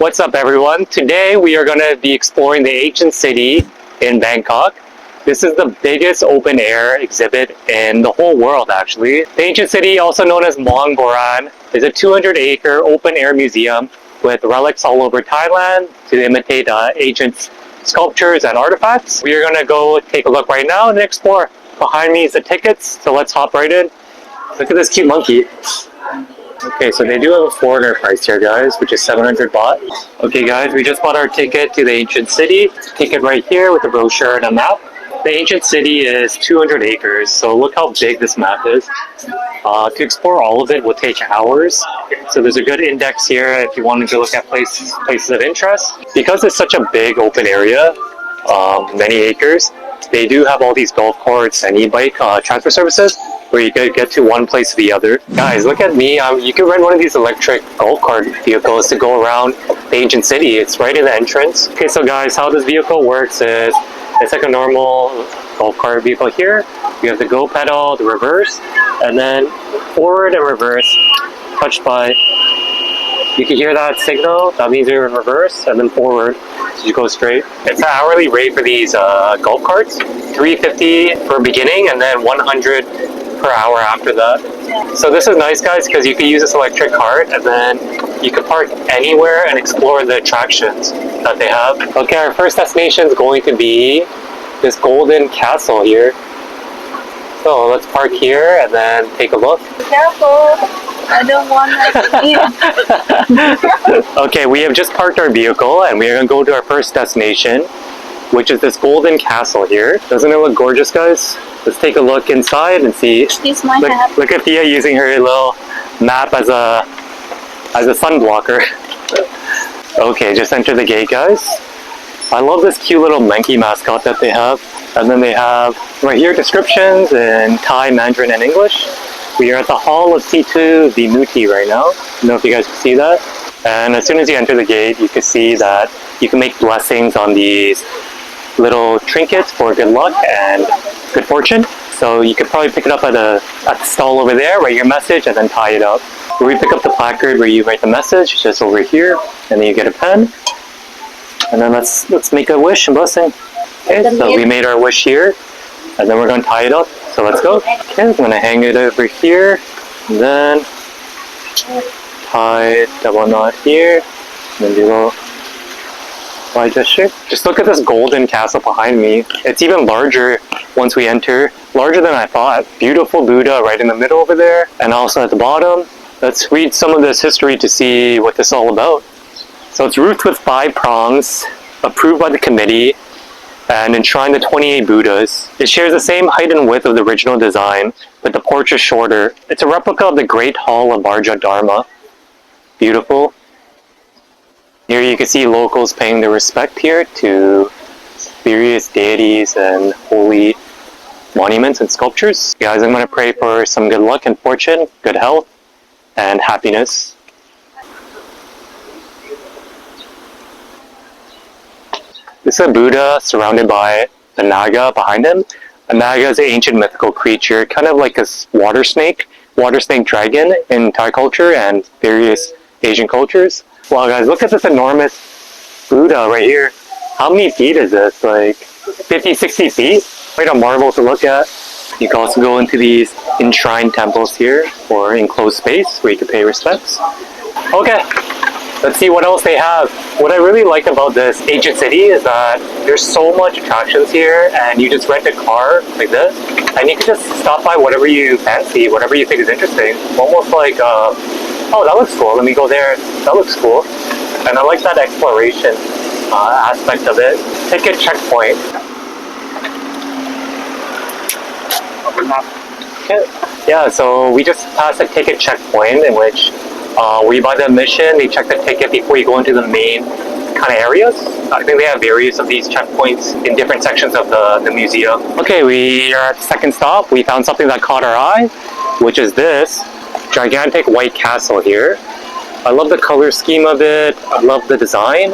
What's up everyone? Today we are going to be exploring the ancient city in Bangkok. This is the biggest open air exhibit in the whole world actually. The ancient city, also known as Muang Boran, is a 200-acre open air museum with relics all over Thailand to imitate ancient sculptures and artifacts. We are going to go take a look right now and explore. Behind me is the tickets, so let's hop right in. Look at this cute monkey. Okay, so they do have a foreigner price here, guys, which is 700 baht. Okay, guys, we just bought our ticket to the ancient city. Ticket right here with the brochure and a map. The ancient city is 200 acres, so look how big this map is. To explore all of it will take hours. So there's a good index here if you wanted to look at places of interest. Because it's such a big open area, many acres, they do have all these golf carts and e-bike transfer services where you could get to one place to the other. Guys, look at me. You can rent one of these electric golf cart vehicles to go around the ancient city. It's right in the entrance. Okay, so guys, how this vehicle works is it's like a normal golf cart vehicle here. You have the go pedal, the reverse, and then forward and reverse touched by. You can hear that signal. That means you're in reverse, and then forward. So you go straight. It's an hourly rate for these golf carts. $350 for beginning, and then 100 per hour after that. So this is nice, guys, because you can use this electric cart, and then you can park anywhere and explore the attractions that they have. Okay, our first destination is going to be this golden castle here. So let's park here and then take a look. Be careful. I don't want to. Okay, we have just parked our vehicle and we're going to go to our first destination, which is this golden castle here. Doesn't it look gorgeous, guys? Let's take a look inside and see. Look at Thea using her little map as a sun blocker. Okay, just enter the gate, guys. I love this cute little monkey mascot that they have. And then they have right here descriptions in Thai, Mandarin, and English. We are at the Hall of Situ Vimutti right now. I don't know if you guys can see that. And as soon as you enter the gate, you can see that you can make blessings on these little trinkets for good luck and good fortune. So you could probably pick it up at the stall over there, write your message, and then tie it up. Where we pick up the placard where you write the message, it's just over here, and then you get a pen. And then let's make a wish and blessing. Okay, so we made our wish here, and then we're going to tie it up. So let's go. Okay, I'm going to hang it over here, and then tie double knot here, and then do a little Y gesture. Just look at this golden castle behind me. It's even larger once we enter. Larger than I thought. Beautiful Buddha right in the middle over there, and also at the bottom. Let's read some of this history to see what this is all about. So it's roofed with 5 prongs, approved by the committee, and enshrined the 28 Buddhas. It shares the same height and width of the original design, but the porch is shorter. It's a replica of the Great Hall of Varja Dharma. Beautiful. Here you can see locals paying their respect here to various deities and holy monuments and sculptures. Guys, I'm going to pray for some good luck and fortune, good health, and happiness. This is a Buddha surrounded by the Naga behind him. A Naga is an ancient mythical creature, kind of like a water snake dragon in Thai culture and various Asian cultures. Wow, guys, look at this enormous Buddha right here. How many feet is this? Like 50, 60 feet? Quite a marvel to look at. You can also go into these enshrined temples here, or enclosed space where you can pay respects. Okay. Let's see what else they have. What I really like about this ancient city is that there's so much attractions here, and you just rent a car like this, and you can just stop by whatever you fancy, whatever you think is interesting. Almost like, oh, that looks cool. Let me go there. That looks cool. And I like that exploration aspect of it. Ticket checkpoint. Okay. Yeah, so we just passed a ticket checkpoint in which where you buy the admission, they check the ticket before you go into the main kind of areas. I think they have various of these checkpoints in different sections of the museum. Okay, we are at the second stop. We found something that caught our eye, which is this gigantic white castle here. I love the color scheme of it. I love the design.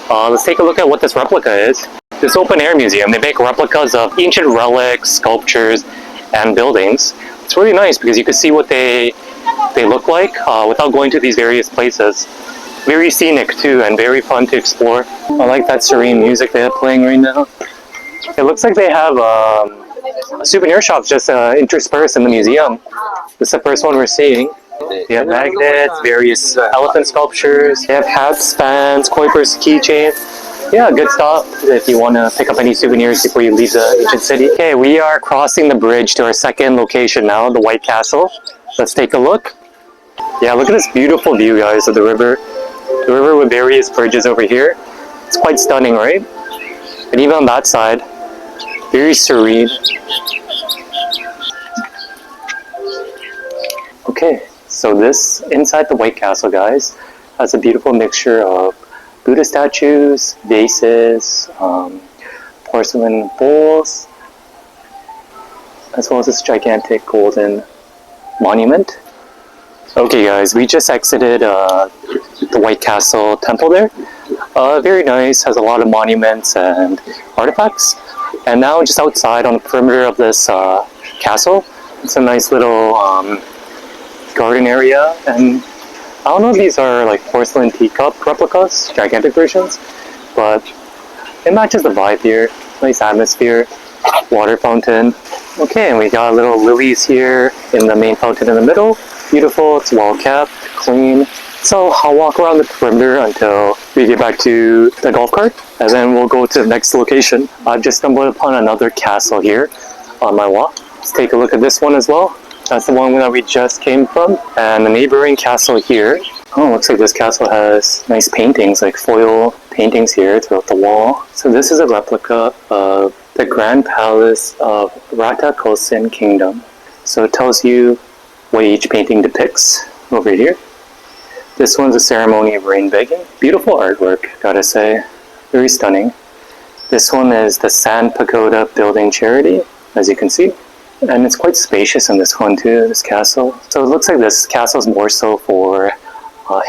Let's take a look at what this replica is. This open air museum, they make replicas of ancient relics, sculptures, and buildings. It's really nice because you can see what they look like without going to these various places. Very scenic too, and very fun to explore. I like that serene music they have playing right now. It looks like they have souvenir shops just interspersed in the museum. This is the first one we're seeing. They have magnets, various elephant sculptures. They have hats, fans, Kuipers, keychains. Yeah, good stop if you want to pick up any souvenirs before you leave the ancient city. Okay, we are crossing the bridge to our second location now, the White Castle. Let's take a look. Yeah, look at this beautiful view, guys, of the river. The river with various bridges over here. It's quite stunning, right? And even on that side, very serene. Okay, so this, inside the White Castle, guys, has a beautiful mixture of Buddha statues, vases, porcelain bowls, as well as this gigantic golden monument. Okay guys, we just exited the White Castle temple there. Very nice, has a lot of monuments and artifacts. And now just outside on the perimeter of this castle, it's a nice little garden area. And I don't know if these are like porcelain teacup replicas, gigantic versions, but it matches the vibe here. Nice atmosphere, water fountain. Okay, and we got little lilies here in the main fountain in the middle. Beautiful, it's well kept, clean. So I'll walk around the perimeter until we get back to the golf cart, and then we'll go to the next location. I've just stumbled upon another castle here on my walk. Let's take a look at this one as well. That's the one that we just came from. And the neighboring castle here. Oh, looks like this castle has nice paintings, like foil paintings here throughout the wall. So this is a replica of the Grand Palace of Ratakosin Kingdom. So it tells you what each painting depicts over here. This one's a ceremony of rain begging. Beautiful artwork, gotta say. Very stunning. This one is the Sand Pagoda Building Charity, as you can see. And it's quite spacious in this one too, this castle. So it looks like this castle is more so for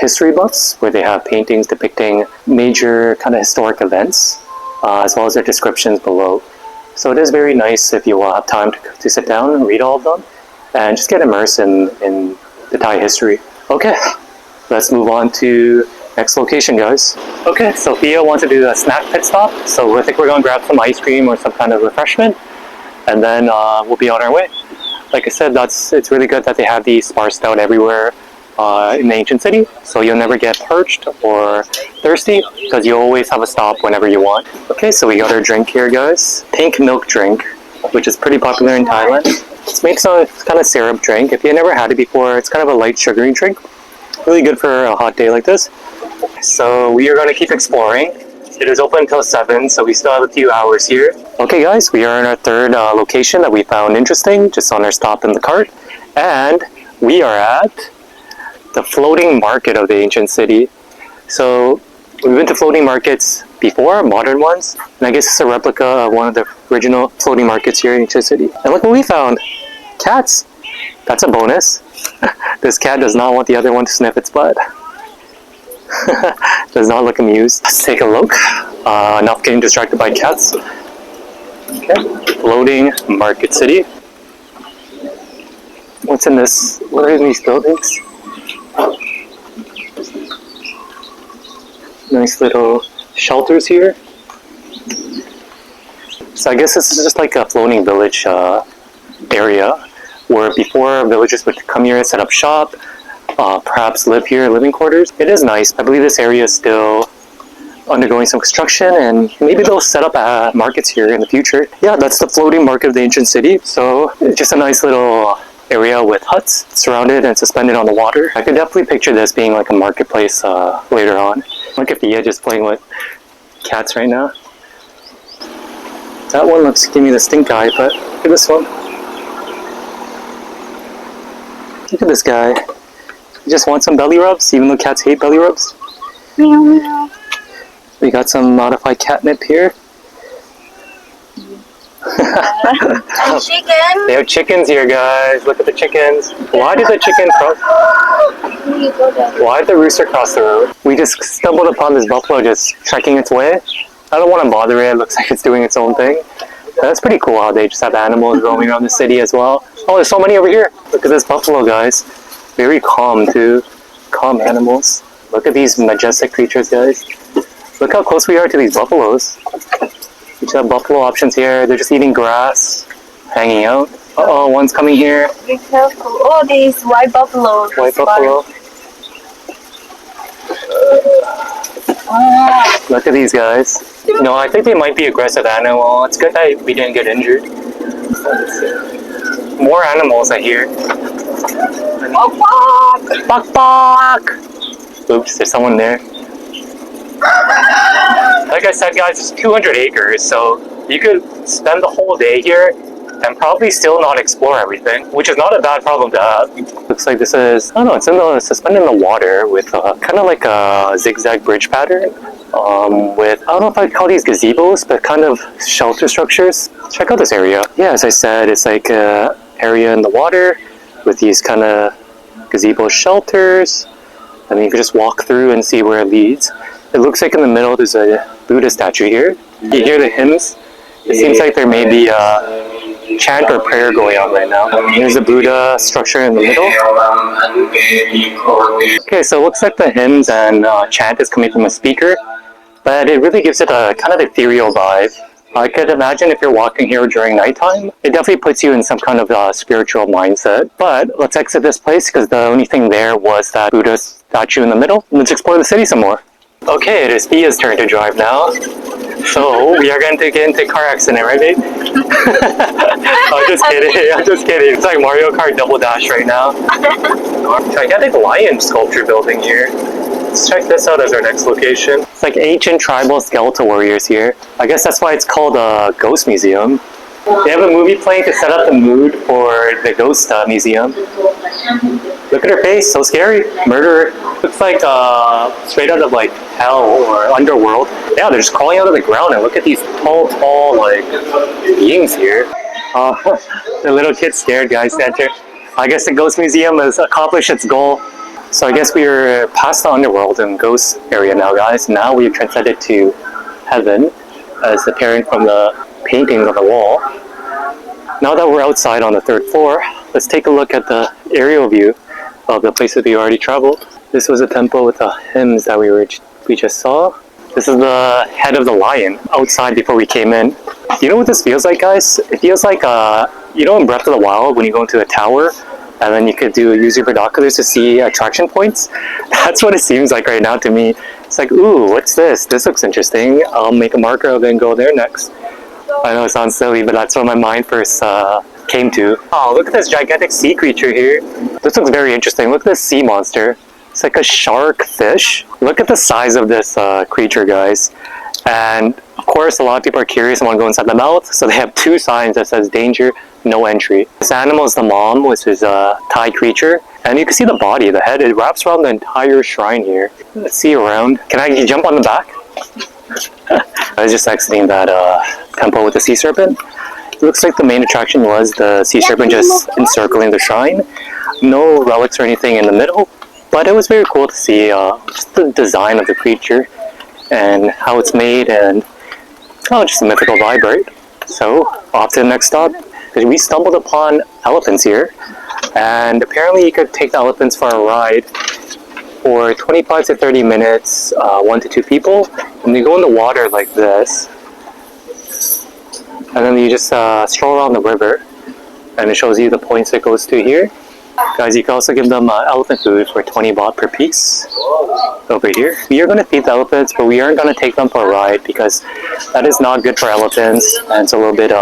history buffs, where they have paintings depicting major kind of historic events, as well as their descriptions below. So it is very nice if you have time to sit down and read all of them, and just get immersed in the Thai history. Okay, let's move on to next location, guys. Okay, Sophia wants to do a snack pit stop, so I think we're gonna grab some ice cream or some kind of refreshment, and then we'll be on our way. Like I said, it's really good that they have these sparsed out everywhere in the ancient city, so you'll never get parched or thirsty, because you always have a stop whenever you want. Okay, so we got our drink here, guys. Pink milk drink, which is pretty popular in Thailand. It's made some kind of syrup drink. If you've never had it before, it's kind of a light sugary drink. Really good for a hot day like this. So we are going to keep exploring. It is open until 7, so we still have a few hours here. Okay guys, we are in our third location that we found interesting, just on our stop in the cart. And we are at the floating market of the ancient city. So we've been to floating markets before, modern ones, and I guess it's a replica of one of the original floating markets here in ancient city. And look what we found! Cats! That's a bonus. This cat does not want the other one to sniff its butt. Does not look amused. Let's take a look. Enough getting distracted by cats. Okay, floating market city. What's in this? What are in these buildings? Nice little shelters here. So I guess this is just like a floating village area, where before villagers would come here, set up shop, perhaps live here, living quarters. It is nice. I believe this area is still undergoing some construction, and maybe they'll set up markets here in the future. Yeah, that's the floating market of the ancient city. So just a nice little area with huts surrounded and suspended on the water. I could definitely picture this being like a marketplace later on. Look at the edge just playing with cats right now. That one looks giving me the stink eye, but look at this one. Look at this guy. You just want some belly rubs, even though cats hate belly rubs. Meow meow. We got some modified catnip here. And chicken. They have chickens here, guys. Look at the chickens. Why did the chicken cross? Why did the rooster cross the road? We just stumbled upon this buffalo just trekking its way. I don't want to bother it. It looks like it's doing its own thing. That's pretty cool how they just have animals roaming around the city as well. Oh, there's so many over here. Look at this buffalo, guys. Very calm too. Calm animals. Look at these majestic creatures, guys. Look how close we are to these buffaloes. We have buffalo options here. They're just eating grass, hanging out. Uh-oh, one's coming here. Be careful. Oh, these white buffalo. White buffalo. Look at these guys. No, I think they might be aggressive animal. It's good that we didn't get injured. More animals I hear. Bok bok! Oops, there's someone there. Like I said, guys, it's 200 acres, so you could spend the whole day here and probably still not explore everything, which is not a bad problem to have. Looks like this is, I don't know, it's suspended in the water with kind of like a zigzag bridge pattern. With, I don't know if I'd call these gazebos, but kind of shelter structures. Check out this area. Yeah, as I said, it's like a area in the water with these kind of gazebo shelters. And then you can just walk through and see where it leads. It looks like in the middle there's a Buddha statue here. You hear the hymns? It seems like there may be a chant or prayer going on right now. There's a Buddha structure in the middle. Okay, so it looks like the hymns and chant is coming from a speaker, but it really gives it a kind of ethereal vibe. I could imagine if you're walking here during nighttime, it definitely puts you in some kind of spiritual mindset. But let's exit this place because the only thing there was that Buddha statue in the middle. Let's explore the city some more. Okay, it is Thea's turn to drive now. So we are going to get into a car accident, right, babe? I'm just kidding. It's like Mario Kart Double Dash right now. Gigantic lion sculpture building here. Let's check this out as our next location. It's like ancient tribal skeletal warriors here. I guess that's why it's called a ghost museum. They have a movie playing to set up the mood for the ghost museum. Look at her face, so scary. Murderer. Looks like straight out of like hell or underworld. Yeah, they're just crawling out of the ground and look at these tall like beings here. The little kid's scared, guys. Enter. I guess the ghost museum has accomplished its goal. So I guess we're past the underworld and ghost area now, guys. Now we've transcended to heaven, as apparent from the paintings on the wall. Now that we're outside on the 3rd floor, let's take a look at the aerial view of the places we already traveled. This was a temple with the hymns that we just saw. This is the head of the lion outside before we came in. You know what this feels like, guys? It feels like, you know in Breath of the Wild when you go into a tower and then you could use your binoculars to see attraction points? That's what it seems like right now to me. It's like, ooh, what's this? This looks interesting. I'll make a marker and then go there next. I know it sounds silly, but that's what my mind first came to. Oh, look at this gigantic sea creature here. This looks very interesting. Look at this sea monster. It's like a shark fish. Look at the size of this creature, guys. And of course, a lot of people are curious and want to go inside the mouth. So they have 2 signs that says danger, no entry. This animal is the mom, which is a Thai creature. And you can see the body, the head, it wraps around the entire shrine here. Let's see around. Can I jump on the back? I was just exiting that temple with the sea serpent. It looks like the main attraction was the sea serpent just encircling the shrine. No relics or anything in the middle, but it was very cool to see just the design of the creature and how it's made, and just a mythical vibe, right? So off to the next stop. We stumbled upon elephants here, and apparently you could take the elephants for a ride for 25 to 30 minutes, 1 to 2 people, and they go in the water like this, and then you just stroll around the river, and it shows you the points it goes to here. Guys, you can also give them elephant food for 20 baht per piece over here. We are going to feed the elephants, but we aren't going to take them for a ride because that is not good for elephants, and it's a little bit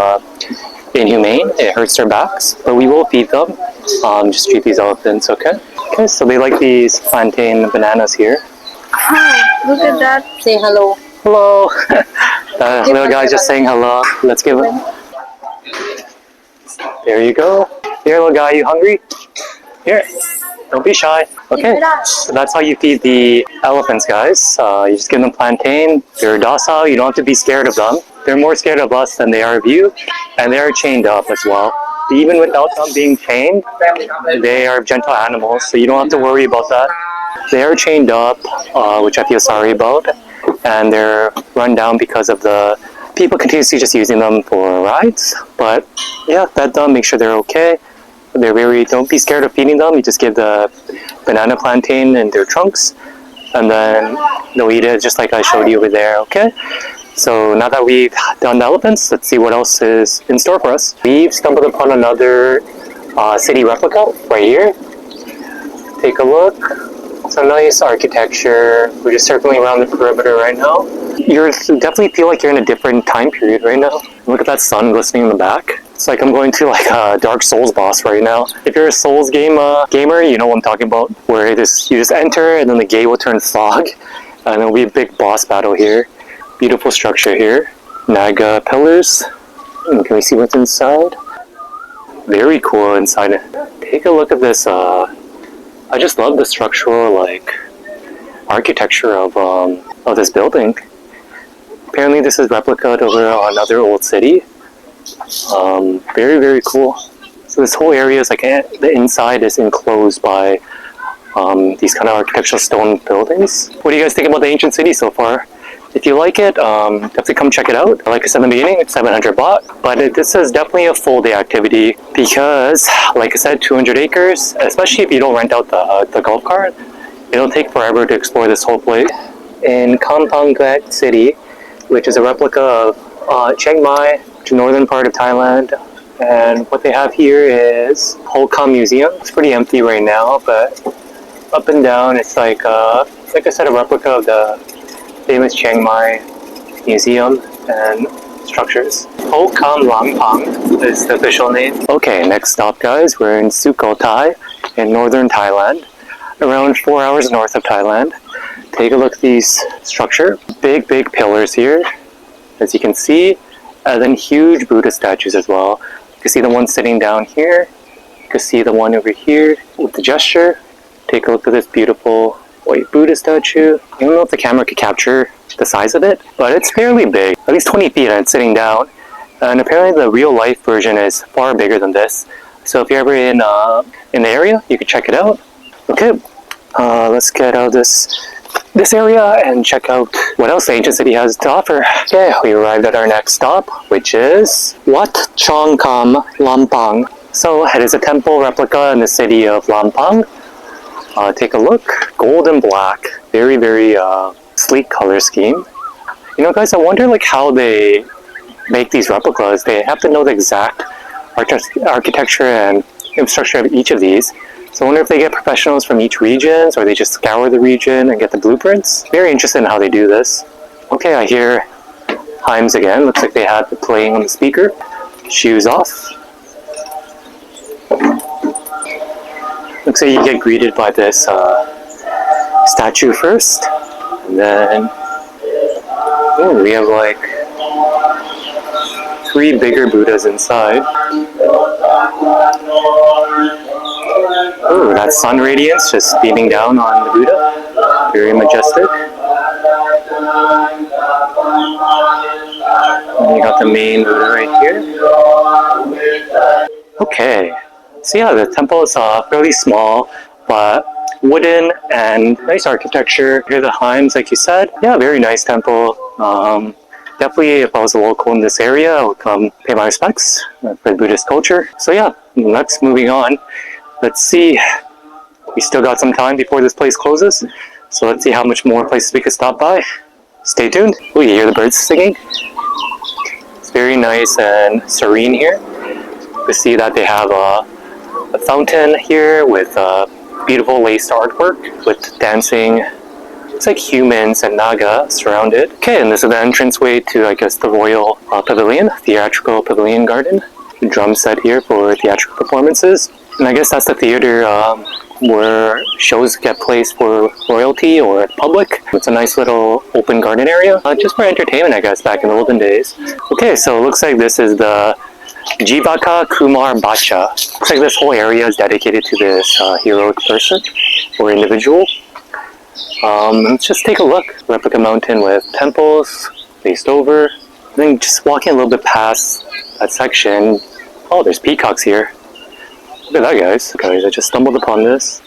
inhumane. It hurts their backs, but we will feed them. Just treat these elephants, okay? Okay, so they like these plantain bananas here. Hi, look at that. Say hello. Hello. The little guy's just saying hello. Let's give him. There you go. Here, little guy, you hungry? Here, don't be shy. Okay, so that's how you feed the elephants, guys. You just give them plantain. They're docile. You don't have to be scared of them. They're more scared of us than they are of you, and they are chained up as well. Even without them being chained, they are gentle animals, so you don't have to worry about that. They are chained up, which I feel sorry about, and they're run down because of the people continuously just using them for rides. But yeah, that done, make sure they're okay. Don't be scared of feeding them. You just give the banana plantain in their trunks, and then they'll eat it just like I showed you over there, okay? So now that we've done the elephants, let's see what else is in store for us. We've stumbled upon another city replica right here. Take a look. It's a nice architecture. We're just circling around the perimeter right now. You definitely feel like you're in a different time period right now. Look at that sun glistening in the back. It's like I'm going to like a Dark Souls boss right now. If you're a Souls gamer, you know what I'm talking about. Where you just enter and then the gate will turn fog. And there'll be a big boss battle here. Beautiful structure here. Naga pillars. Can we see what's inside? Very cool inside. Take a look at this. I just love the structural architecture of this building. Apparently this is replicated over another old city. Very, very cool. So this whole area is like the inside is enclosed by these kind of architectural stone buildings. What do you guys think about the ancient city so far? If you like it, definitely come check it out. Like I said in the beginning, it's 700 baht, but this is definitely a full day activity because, like I said, 200 acres, especially if you don't rent out the golf cart, it'll take forever to explore this whole place. In Kampong Glat City, which is a replica of Chiang Mai, which is the northern part of Thailand, and what they have here is Chong Kham Museum. It's pretty empty right now, but up and down, it's like I said, a replica of the famous Chiang Mai museum and structures. Chong Kham Lampang is the official name. Okay, next stop, guys. We're in Sukothai in northern Thailand, around 4 hours north of Thailand. Take a look at these structure. Big pillars here, as you can see, and then huge Buddha statues as well. You can see the one sitting down here. You can see the one over here with the gesture. Take a look at this beautiful white Buddha statue. I don't know if the camera could capture the size of it, but it's fairly big, at least 20 feet, and it's sitting down. And apparently the real life version is far bigger than this. So if you're ever in the area, you can check it out. Okay, let's get out of this area and check out what else the ancient city has to offer. Okay, we arrived at our next stop, which is Wat Chong Kham, Lampang. So it is a temple replica in the city of Lampang. Take a look. Gold and black. Very, very sleek color scheme. You know, guys, I wonder how they make these replicas. They have to know the exact architecture and infrastructure of each of these. So I wonder if they get professionals from each region, or they just scour the region and get the blueprints. Very interested in how they do this. Okay, I hear Himes again. Looks like they had it playing on the speaker. Shoes off. Looks like you get greeted by this statue first, and then we have 3 bigger Buddhas inside. Oh, that sun radiance just beaming down on the Buddha. Very majestic. And you got the main Buddha right here. Okay. So yeah, the temple is fairly small, but wooden and nice architecture. Here are the Himes, like you said. Yeah, very nice temple. Definitely, if I was a local in this area, I would come pay my respects for the Buddhist culture. So yeah, next, moving on. Let's see. We still got some time before this place closes. So let's see how much more places we could stop by. Stay tuned. Oh, you hear the birds singing? It's very nice and serene here. You can see that they have a fountain here with beautiful laced artwork with dancing. It's like humans and Naga surrounded. Okay, and this is the entranceway to, I guess, the royal pavilion, theatrical pavilion garden. Drum set here for theatrical performances. And I guess that's the theater where shows get placed for royalty or public. It's a nice little open garden area, just for entertainment, I guess, back in the olden days. Okay, so it looks like this is the Jivaka Kumar Bacha. Looks like this whole area is dedicated to this heroic person or individual. Let's just take a look. Replica mountain with temples faced over. Then just walking a little bit past that section. Oh, there's peacocks here. Look at that, guys. Guys, I just stumbled upon this.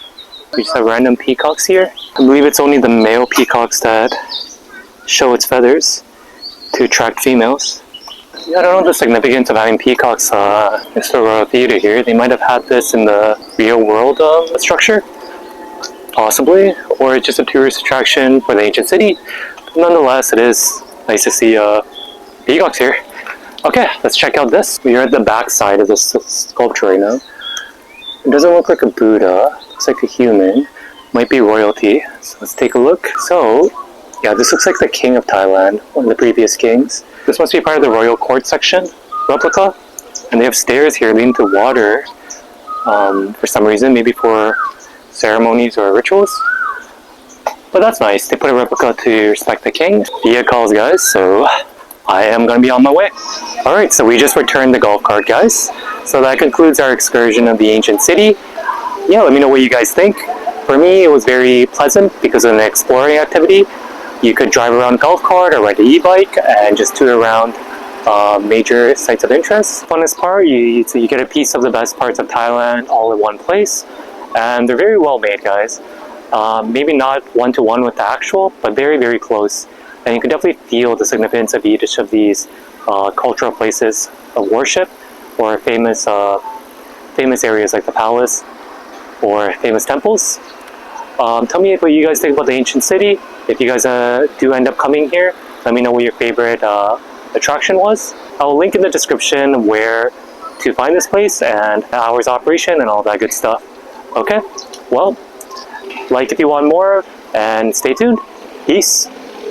We just have random peacocks here. I believe it's only the male peacocks that show its feathers to attract females. Yeah, I don't know the significance of having peacocks next to a theater here. They might have had this in the real world structure. possibly, or it's just a tourist attraction for the ancient city. But nonetheless, it is nice to see peacocks here. Okay, let's check out this. We are at the back side of this sculpture right now. It doesn't look like a Buddha. It looks like a human. Might be royalty. So let's take a look. So, yeah, this looks like the king of Thailand, one of the previous kings. This must be part of the royal court section replica. And they have stairs here leading to water for some reason, maybe for ceremonies or rituals. But that's nice. They put a replica to respect the king. Via calls, guys, so I am going to be on my way. Alright, so we just returned the golf cart, guys. So that concludes our excursion of the ancient city. Yeah, let me know what you guys think. For me, it was very pleasant because of an exploring activity. You could drive around golf cart or ride an e-bike and just tour around major sites of interest. Funnest part, you get a piece of the best parts of Thailand all in one place. And they're very well made, guys. Maybe not one-to-one with the actual, but very, very close. And you can definitely feel the significance of each of these cultural places of worship or famous areas like the palace or famous temples. Tell me what you guys think about the ancient city. If you guys do end up coming here, let me know what your favorite attraction was. I will link in the description where to find this place and hours of operation and all that good stuff. Okay, well, like if you want more and stay tuned. Peace.